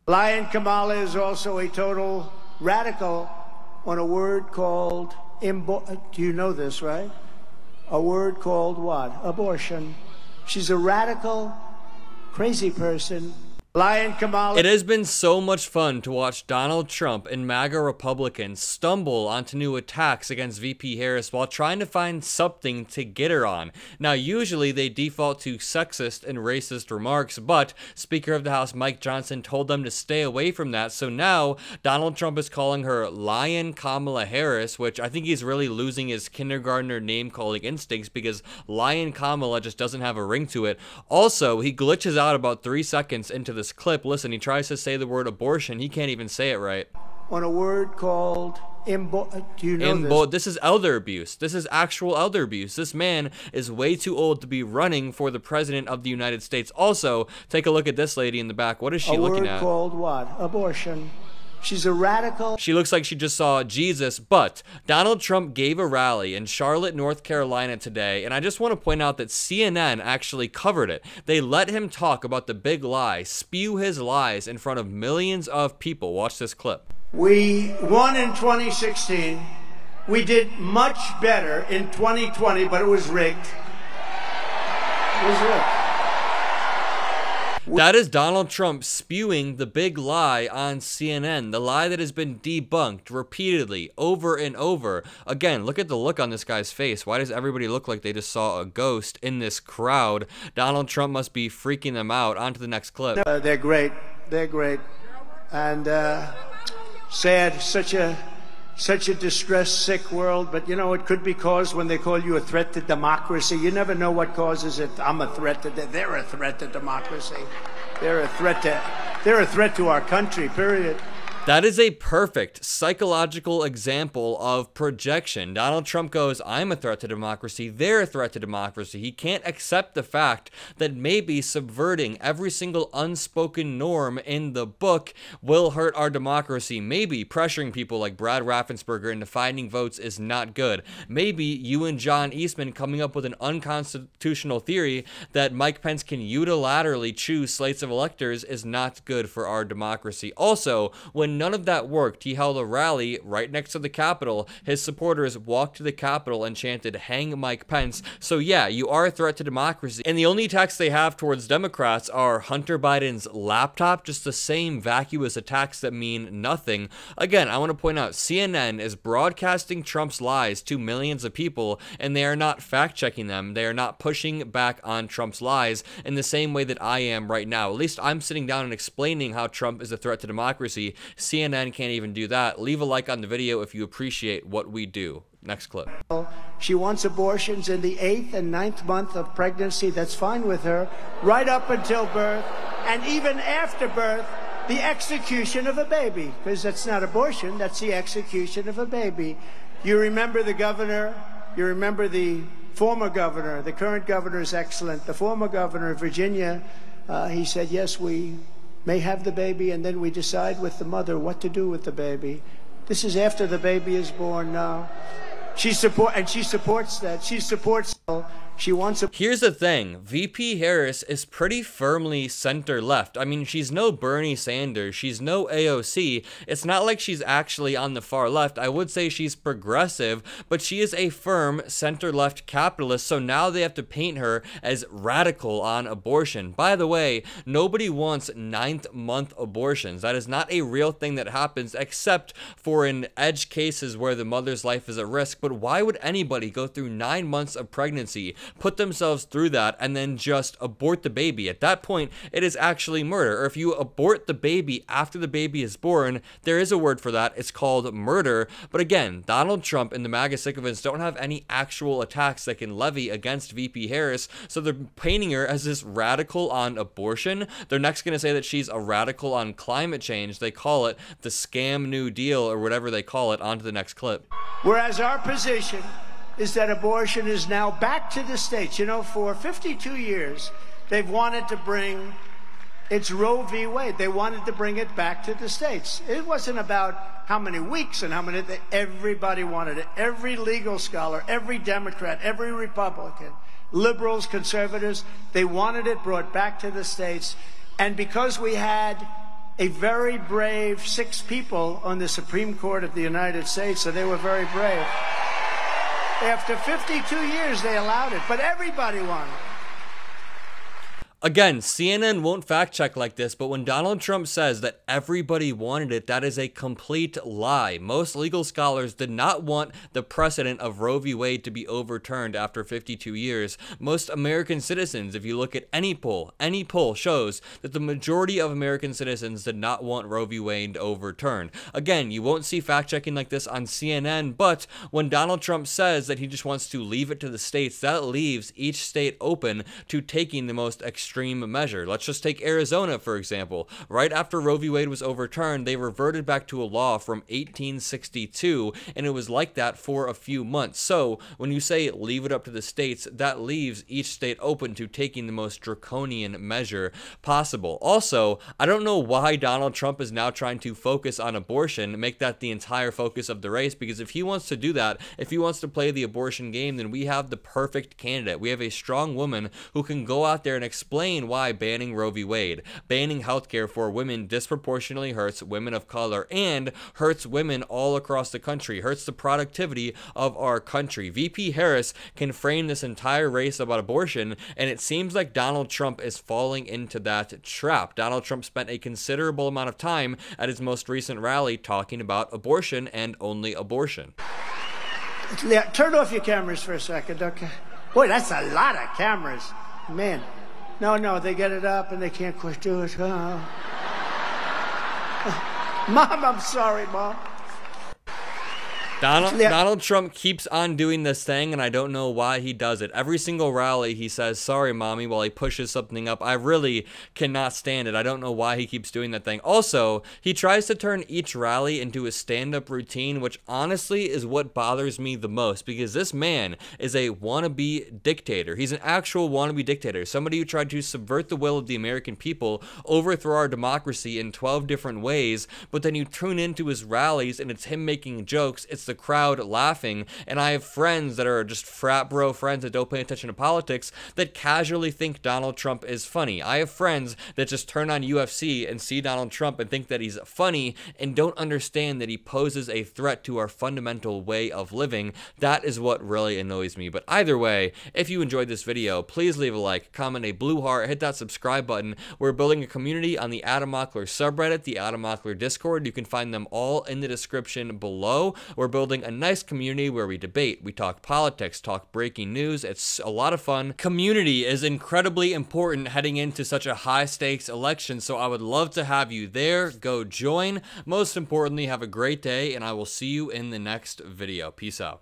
Lion Kamala is also a total radical on a word called, do you know this, right? A word called what? Abortion. She's a radical, crazy person. Lion Kamala. It has been so much fun to watch Donald Trump and MAGA Republicans stumble onto new attacks against VP Harris while trying to find something to get her on. Now, usually they default to sexist and racist remarks, but Speaker of the House Mike Johnson told them to stay away from that. So now Donald Trump is calling her Lion Kamala Harris, which I think he's really losing his kindergartner name calling instincts because Lion Kamala just doesn't have a ring to it. Also, he glitches out about 3 seconds into this clip. Listen, he tries to say the word abortion. He can't even say it right. On a word called do you know this is elder abuse. This is actual elder abuse. This man is way too old to be running for the president of the United States. Also, take a look at this lady in the back. What is she looking at? A word called what? Abortion. She's a radical. She looks like she just saw Jesus, but Donald Trump gave a rally in Charlotte, North Carolina today, and I just want to point out that CNN actually covered it. They let him talk about the big lie, spew his lies in front of millions of people. Watch this clip. We won in 2016. We did much better in 2020, but it was rigged. It was rigged. That is Donald Trump spewing the big lie on CNN, the lie that has been debunked repeatedly over and over. Again, look at the look on this guy's face. Why does everybody look like they just saw a ghost in this crowd? Donald Trump must be freaking them out. On to the next clip. They're great. They're great. And sad, such a distressed, sick world. But, you know, it could be caused when they call you a threat to democracy. You never know what causes it. I'm a threat to they're a threat to democracy. They're a threat to our country, period. That is a perfect psychological example of projection. Donald Trump goes, I'm a threat to democracy, they're a threat to democracy. He can't accept the fact that maybe subverting every single unspoken norm in the book will hurt our democracy. Maybe pressuring people like Brad Raffensperger into finding votes is not good. Maybe you and John Eastman coming up with an unconstitutional theory that Mike Pence can unilaterally choose slates of electors is not good for our democracy. Also, when none of that worked, he held a rally right next to the Capitol. His supporters walked to the Capitol and chanted, "Hang Mike Pence." So yeah, you are a threat to democracy. And the only attacks they have towards Democrats are Hunter Biden's laptop, just the same vacuous attacks that mean nothing. Again, I want to point out, CNN is broadcasting Trump's lies to millions of people, and they are not fact-checking them. They are not pushing back on Trump's lies in the same way that I am right now. At least I'm sitting down and explaining how Trump is a threat to democracy. CNN can't even do that. Leave a like on the video if you appreciate what we do. Next clip. She wants abortions in the 8th and 9th month of pregnancy. That's fine with her. Right up until birth, and even after birth, the execution of a baby. Because that's not abortion, that's the execution of a baby. You remember the governor, you remember the former governor, the current governor is excellent. The former governor of Virginia, he said, yes, we may have the baby, and then we decide with the mother what to do with the baby. This is after the baby is born now. She supports that. She supports. She wants a. Here's the thing, VP Harris is pretty firmly center left. I mean, she's no Bernie Sanders, she's no AOC. It's not like she's actually on the far left. I would say she's progressive, but she is a firm center left capitalist, so now they have to paint her as radical on abortion. By the way, nobody wants 9th month abortions. That is not a real thing that happens except for in edge cases where the mother's life is at risk. But why would anybody go through 9 months of pregnancy, put themselves through that, and then just abort the baby? At that point, it is actually murder. Or if you abort the baby after the baby is born, there is a word for that. It's called murder. But again, Donald Trump and the MAGA sycophants don't have any actual attacks they can levy against VP Harris, so they're painting her as this radical on abortion. They're next going to say that she's a radical on climate change. They call it the scam New Deal or whatever they call it. On to the next clip. Whereas our position is that abortion is now back to the states. You know, for 52 years, they've wanted to bring, it's Roe v. Wade. They wanted to bring it back to the states. It wasn't about how many weeks and how many, everybody wanted it. Every legal scholar, every Democrat, every Republican, liberals, conservatives, they wanted it brought back to the states. And because we had a very brave 6 people on the Supreme Court of the United States, so they were very brave. After 52 years, they allowed it, but everybody wanted it. Again, CNN won't fact check like this, but when Donald Trump says that everybody wanted it, that is a complete lie. Most legal scholars did not want the precedent of Roe v. Wade to be overturned after 52 years. Most American citizens, if you look at any poll shows that the majority of American citizens did not want Roe v. Wade overturned. Again, you won't see fact checking like this on CNN, but when Donald Trump says that he just wants to leave it to the states, that leaves each state open to taking the most extreme measure. Let's just take Arizona, for example. Right after Roe v. Wade was overturned, they reverted back to a law from 1862, and it was like that for a few months. So when you say leave it up to the states, that leaves each state open to taking the most draconian measure possible. Also, I don't know why Donald Trump is now trying to focus on abortion, make that the entire focus of the race, because if he wants to do that, if he wants to play the abortion game, then we have the perfect candidate. We have a strong woman who can go out there and explain why banning Roe v. Wade, banning healthcare for women disproportionately hurts women of color and hurts women all across the country, hurts the productivity of our country. VP Harris can frame this entire race about abortion, and it seems like Donald Trump is falling into that trap. Donald Trump spent a considerable amount of time at his most recent rally talking about abortion and only abortion. Yeah, turn off your cameras for a second, okay? Boy, that's a lot of cameras. Man. No, they get it up and they can't quite do it. Mom, I'm sorry, Mom. Donald Trump keeps on doing this thing, and I don't know why he does it. Every single rally, he says, sorry, mommy, while he pushes something up. I really cannot stand it. I don't know why he keeps doing that thing. Also, he tries to turn each rally into a stand-up routine, which honestly is what bothers me the most, because this man is a wannabe dictator. He's an actual wannabe dictator, somebody who tried to subvert the will of the American people, overthrow our democracy in 12 different ways, but then you tune into his rallies, and it's him making jokes. It's the crowd laughing, and I have friends that are just frat bro friends that don't pay attention to politics that casually think Donald Trump is funny. I have friends that just turn on UFC and see Donald Trump and think that he's funny and don't understand that he poses a threat to our fundamental way of living. That is what really annoys me. But either way, if you enjoyed this video, please leave a like, comment a blue heart, hit that subscribe button. We're building a community on the Adam Mockler subreddit, the Adam Mockler Discord. You can find them all in the description below. We're building a nice community where we debate, we talk politics, talk breaking news. It's a lot of fun. Community is incredibly important heading into such a high stakes election, so I would love to have you there. Go join. Most importantly, have a great day, and I will see you in the next video. Peace out.